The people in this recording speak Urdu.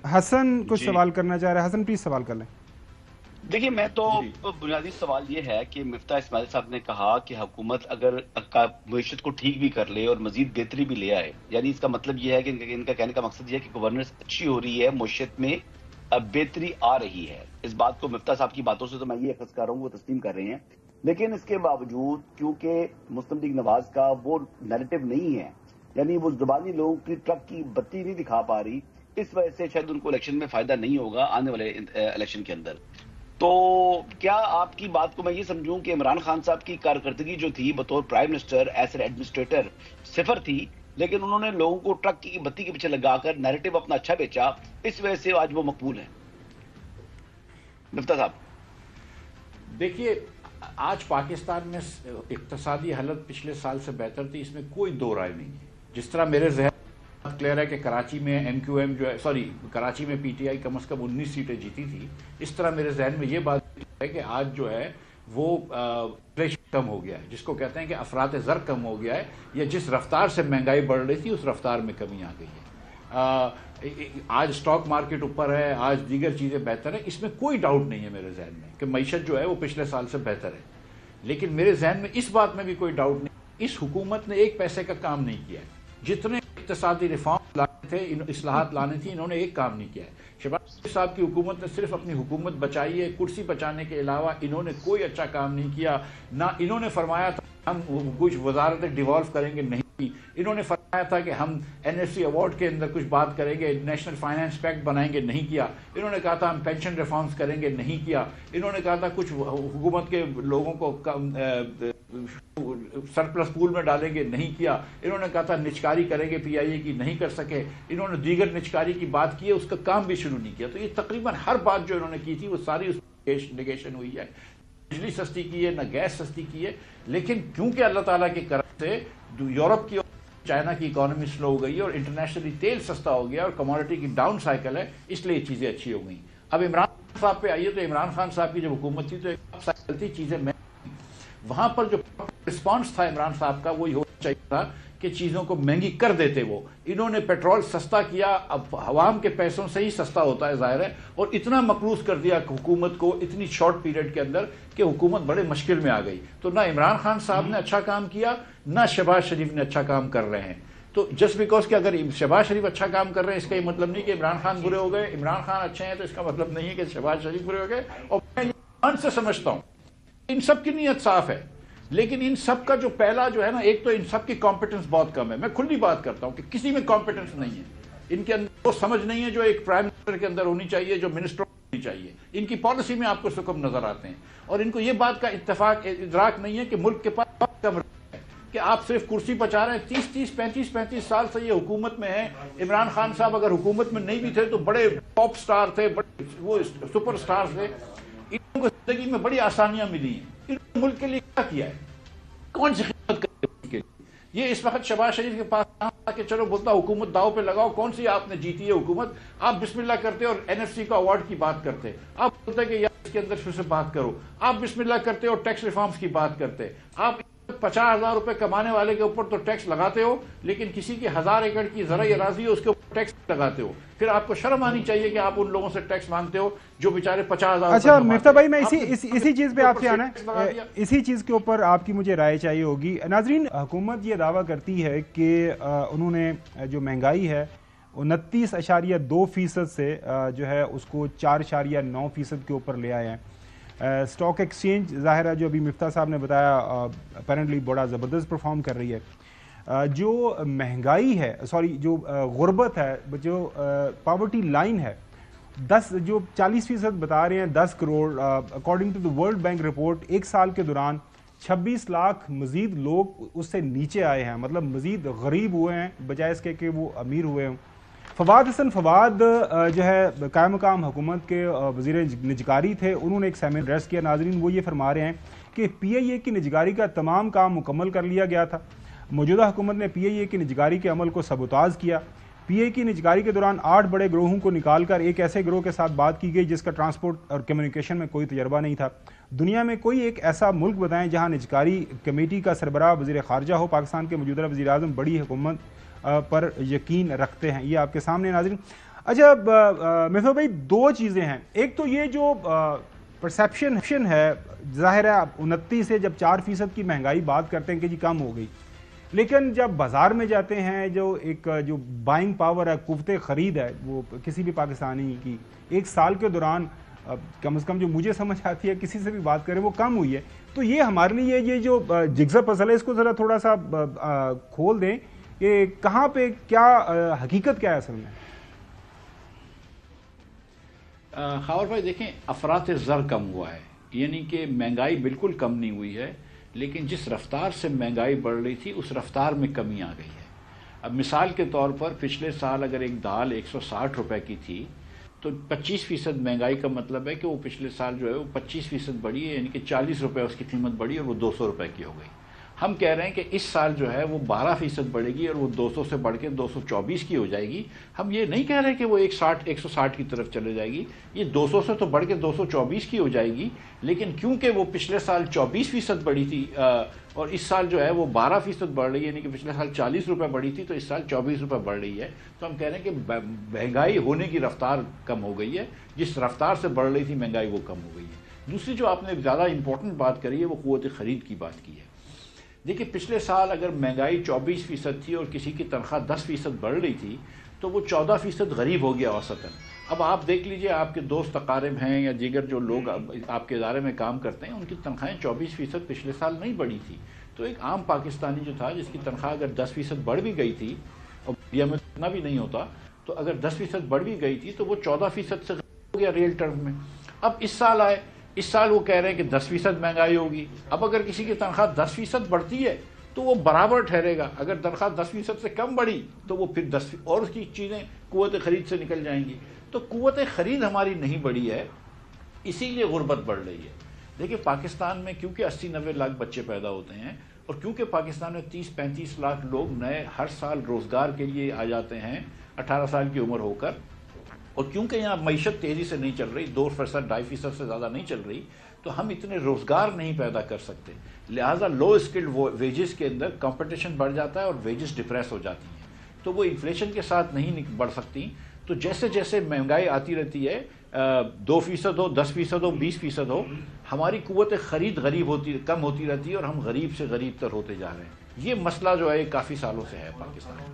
حسن کچھ جی سوال کرنا چاہ رہے ہیں. حسن پلیز سوال کر لیں. دیکھیے، میں تو جی بنیادی سوال یہ ہے کہ مفتاح اسماعیل صاحب نے کہا کہ حکومت اگر معیشت کو ٹھیک بھی کر لے اور مزید بہتری بھی لے آئے، یعنی اس کا مطلب یہ ہے کہ ان کا کہنے کا مقصد یہ ہے کہ گورننس اچھی ہو رہی ہے، معیشت میں اب بہتری آ رہی ہے. اس بات کو مفتاح صاحب کی باتوں سے تو میں یہ اخذ کر رہا ہوں، وہ تسلیم کر رہے ہیں. لیکن اس کے باوجود کیونکہ مسلم لیگ نواز کا وہ نیریٹو نہیں ہے، یعنی وہ زبانی لوگوں کی ٹرک کی بتی نہیں دکھا پا رہی، اس وجہ سے شاید ان کو الیکشن میں فائدہ نہیں ہوگا آنے والے الیکشن کے اندر. تو کیا آپ کی بات کو میں یہ سمجھوں کہ عمران خان صاحب کی کارکردگی جو تھی بطور prime minister as an administrator صفر تھی، لیکن انہوں نے لوگوں کو ٹرک کی بتی کے پیچھے لگا کر نیریٹو اپنا اچھا بیچا، اس وجہ سے آج وہ مقبول ہیں؟ مفتاح صاحب. دیکھیے، آج پاکستان میں اقتصادی حالت پچھلے سال سے بہتر تھی، اس میں کوئی دو رائے نہیں ہے. جس طرح میرے ذہن کلیئر ہے کہ کراچی میں ایم کیو ایم جو ہے کراچی میں پی ٹی آئی کم از کم 19 سیٹیں جیتی تھی، اس طرح میرے ذہن میں یہ بات ہے کہ آج جو ہے وہ انفلیشن کم ہو گیا ہے، جس کو کہتے ہیں کہ افراط زر کم ہو گیا ہے، یا جس رفتار سے مہنگائی بڑھ رہی تھی اس رفتار میں کمی آ گئی ہے. آج سٹاک مارکیٹ اوپر ہے، آج دیگر چیزیں بہتر ہیں، اس میں کوئی ڈاؤٹ نہیں ہے میرے ذہن میں کہ معیشت جو ہے وہ پچھلے سال سے بہتر ہے. لیکن میرے ذہن میں اس بات میں بھی کوئی ڈاؤٹ نہیں، اس حکومت نے ایک پیسے کا کام نہیں کیا ہے. جتنے اقتصادی ریفارم لانے تھے، اصلاحات لانی تھی، انہوں نے ایک کام نہیں کیا ہے. شہباز شریف صاحب کی حکومت نے صرف اپنی حکومت بچائی ہے، کرسی بچانے کے علاوہ انہوں نے کوئی اچھا کام نہیں کیا. نہ انہوں نے فرمایا تھا ہم کچھ وزارتیں ڈیوالو کریں گے، نہیں. انہوں نے فرمایا تھا کہ ہم این ایف سی ایوارڈ کے اندر کچھ بات کریں گے، نیشنل فائنانس پیکٹ بنائیں گے، نہیں کیا. انہوں نے کہا تھا ہم پینشن ریفارمز کریں گے، نہیں کیا. انہوں نے کہا تھا کچھ حکومت کے لوگوں کو سرپلس پول میں ڈالیں گے، نہیں کیا. انہوں نے کہا تھا نچکاری کریں گے، پی آئی اے کی، نہیں کر سکے. انہوں نے دیگر نچکاری کی بات کی ہے، اس کا کام بھی شروع نہیں کیا. تو یہ تقریباً ہر بات جو انہوں نے کی تھی وہ ساری اس نیگیشن ہوئی ہے. بجلی سستی کی ہے، نہ گیس سستی کی ہے. لیکن کیونکہ اللہ تعالیٰ کے کرم سے یورپ کی اور چائنا کی اکانومی سلو ہو گئی ہے اور انٹرنیشنلی تیل سستا ہو گیا اور کموڈٹی کی ڈاؤن سائیکل ہے، اس لیے یہ چیزیں اچھی ہو گئیں. اب عمران خان صاحب پہ آئیے تو عمران خان صاحب کی جب حکومت تھی تو ایک سائیکل تھی، چیزیں میں وہاں پر جو رسپانس تھا عمران صاحب کا وہ یہ ہونا چاہیے تھا کہ چیزوں کو مہنگی کر دیتے. وہ انہوں نے پیٹرول سستا کیا، اب عوام کے پیسوں سے ہی سستا ہوتا ہے ظاہر ہے، اور اتنا مقروض کر دیا حکومت کو اتنی شارٹ پیریڈ کے اندر کہ حکومت بڑے مشکل میں آ گئی. تو نہ عمران خان صاحب نے اچھا کام کیا، نہ شہباز شریف نے اچھا کام کر رہے ہیں. تو جسٹ بیکاز کہ اگر شہباز شریف اچھا کام کر رہے ہیں اس کا یہ مطلب نہیں کہ عمران خان برے ہو گئے، عمران خان اچھے ہیں تو اس کا مطلب نہیں ہے کہ شہباز شریف برے ہو گئے. اور میں یہ ایمان سے سمجھتا ہوں ان سب کی نیت صاف ہے، لیکن ان سب کا جو پہلا جو ہے نا، ایک تو ان سب کی کمپیٹنس بہت کم ہے. میں کھلی بات کرتا ہوں کہ کسی میں کمپیٹنس نہیں ہے. ان کے اندر وہ سمجھ نہیں ہے جو ایک پرائم منسٹر کے اندر ہونی چاہیے، جو منسٹر ہونی چاہیے. ان کی پالیسی میں آپ کو سکم نظر آتے ہیں، اور ان کو یہ بات کا ادراک نہیں ہے کہ ملک کے پاس بہت کم ہے، کہ آپ صرف کرسی بچا رہے ہیں. 35 سال سے یہ حکومت میں ہے. عمران خان صاحب اگر حکومت میں نہیں بھی تھے تو بڑے ٹاپ سٹار تھے، بڑے وہ سپر سٹار تھے. ان کو زندگی میں بڑی آسانیاں ملی ہیں. انہوں نے ملک کے لیے کیا کیا ہے؟ کون سی خدمت کرے ملک کے لیے؟ یہ اس وقت شہباز شریف کے پاس آ کہ چلو بولتا حکومت داؤ پہ لگاؤ، کون سی آپ نے جیتی ہے حکومت؟ آپ بسم اللہ کرتے اور این ایف سی کا ایوارڈ کی بات کرتے. آپ بولتے کہ یار اس کے اندر پھر سے بات کرو. آپ بسم اللہ کرتے اور ٹیکس ریفارمز کی بات کرتے. آپ 50,000 روپے کمانے والے کے اوپر تو ٹیکس لگاتے ہو، لیکن کسی کی 1000 ایکڑ کی زرعی اراضی ہے اس کے اوپر ٹیکس لگاتے ہو. پھر آپ کو شرم آنی چاہیے کہ آپ ان لوگوں سے ٹیکس مانگتے ہو جو بیچارے 50,000. اچھا مفتاح بھائی، میں اسی چیز پہ آپ سے آنا ہے، اسی چیز کے اوپر آپ کی مجھے رائے چاہیے ہوگی. ناظرین، حکومت یہ دعویٰ کرتی ہے کہ انہوں نے جو مہنگائی ہے 29.2% سے جو ہے اس کو 4.9% کے اوپر لے آئے ہیں. سٹاک ایکسچینج ظاہر ہے جو ابھی مفتاح صاحب نے بتایا اپیرنٹلی بڑا زبردست پرفارم کر رہی ہے. جو مہنگائی ہے، جو غربت ہے، جو پاورٹی لائن ہے، 40% بتا رہے ہیں 10 crore according to the world bank report. ایک سال کے دوران 26 لاکھ مزید لوگ اس سے نیچے آئے ہیں، مطلب مزید غریب ہوئے ہیں بجائے اس کے کہ وہ امیر ہوئے ہوں. فواد حسن فواد جو ہے قائم مقام حکومت کے وزیر نجکاری تھے، انہوں نے ایک سیمینر ایڈریس کیا. ناظرین، وہ یہ فرما رہے ہیں کہ پی آئی اے کی نجکاری کا تمام کام مکمل کر لیا گیا تھا. موجودہ حکومت نے پی آئی اے کی نجکاری کے عمل کو سبوتاژ کیا. پی اے کی نجکاری کے دوران 8 بڑے گروہوں کو نکال کر ایک ایسے گروہ کے ساتھ بات کی گئی جس کا ٹرانسپورٹ اور کمیونیکیشن میں کوئی تجربہ نہیں تھا. دنیا میں کوئی ایک ایسا ملک بتائیں جہاں نجکاری کمیٹی کا سربراہ وزیر خارجہ ہو. پاکستان کے موجودہ وزیر اعظم بڑی حکومت پر یقین رکھتے ہیں. یہ آپ کے سامنے ناظرین. اچھا مفتا بھائی، دو چیزیں ہیں. ایک تو یہ جو پرسیپشن ہے، ظاہر ہے 29 سے جب 4% کی مہنگائی بات کرتے ہیں کہ جی کم ہو گئی، لیکن جب بازار میں جاتے ہیں جو بائنگ پاور ہے، قوت خرید ہے وہ کسی بھی پاکستانی کی ایک سال کے دوران کم از کم جو مجھے سمجھ آتی ہے، کسی سے بھی بات کریں، وہ کم ہوئی ہے. تو یہ ہمارے لیے یہ جو جگزا پزل ہے، اس کو ذرا تھوڑا سا کھول دیں کہ کہاں پہ کیا حقیقت کیا ہے اصل میں. خاور بھائی دیکھیں، افراط زر کم ہوا ہے، یعنی کہ مہنگائی بالکل کم نہیں ہوئی ہے، لیکن جس رفتار سے مہنگائی بڑھ رہی تھی اس رفتار میں کمی آ گئی ہے. اب مثال کے طور پر پچھلے سال اگر ایک دال 160 روپے کی تھی تو 25% مہنگائی کا مطلب ہے کہ وہ پچھلے سال جو ہے وہ 25% بڑھی ہے، یعنی کہ 40 روپے اس کی قیمت بڑھی اور وہ 200 روپے کی ہو گئی. ہم کہہ رہے ہیں کہ اس سال جو ہے وہ 12% بڑھے گی اور وہ 200 سے بڑھ کے 224 کی ہو جائے گی. ہم یہ نہیں کہہ رہے کہ وہ 160 کی طرف چلے جائے گی، یہ 200 سے تو بڑھ کے 224 کی ہو جائے گی، لیکن کیونکہ وہ پچھلے سال 24% بڑھی تھی اور اس سال جو ہے وہ 12% بڑھ رہی ہے، یعنی کہ پچھلے سال 40 روپے بڑھی تھی تو اس سال 24 روپے بڑھ رہی ہے. تو ہم کہہ رہے ہیں کہ مہنگائی ہونے کی رفتار کم ہو گئی ہے، جس رفتار سے بڑھ رہی تھی مہنگائی وہ کم ہو گئی ہے. دوسری جو آپ نے زیادہ امپورٹنٹ بات کری ہے وہ قوت خرید کی بات کی ہے. دیکھیے پچھلے سال اگر مہنگائی 24% تھی اور کسی کی تنخواہ 10% بڑھ رہی تھی تو وہ 14% غریب ہو گیا اوسطاً. اب آپ دیکھ لیجئے، آپ کے دوست اقارب ہیں یا دیگر جو لوگ آپ کے ادارے میں کام کرتے ہیں، ان کی تنخواہیں 24% پچھلے سال نہیں بڑھی تھی. تو ایک عام پاکستانی جو تھا، جس کی تنخواہ اگر 10% بڑھ بھی گئی تھی، اور انڈیا میں اتنا بھی نہیں ہوتا، تو اگر 10% بڑھ بھی گئی تھی تو وہ 14% سے ہو گیا ریل ٹرم میں. اب اس سال آئے، اس سال وہ کہہ رہے ہیں کہ 10% مہنگائی ہوگی. اب اگر کسی کی تنخواہ 10% بڑھتی ہے تو وہ برابر ٹھہرے گا، اگر تنخواہ 10% سے کم بڑھی تو وہ پھر 10 اور اس کی چیزیں قوت خرید سے نکل جائیں گی. تو قوت خرید ہماری نہیں بڑھی ہے، اسی لیے غربت بڑھ رہی ہے. دیکھیں پاکستان میں کیونکہ 80-90 لاکھ بچے پیدا ہوتے ہیں اور کیونکہ پاکستان میں 30-35 لاکھ لوگ نئے ہر سال روزگار کے لیے آ جاتے ہیں 18 سال کی عمر ہو کر، اور کیونکہ یہاں معیشت تیزی سے نہیں چل رہی، 2%, 2.5% سے زیادہ نہیں چل رہی، تو ہم اتنے روزگار نہیں پیدا کر سکتے. لہٰذا لو اسکلڈ ویجز کے اندر کمپٹیشن بڑھ جاتا ہے اور ویجز ڈپریس ہو جاتی ہیں، تو وہ انفلیشن کے ساتھ نہیں بڑھ سکتی. تو جیسے جیسے مہنگائی آتی رہتی ہے، 2% ہو، 10% ہو، 20% ہو، ہماری قوت خرید کم ہوتی رہتی ہے اور ہم غریب سے غریب تر ہوتے جا رہے ہیں. یہ مسئلہ جو ہے کافی سالوں سے ہے پاکستان میں.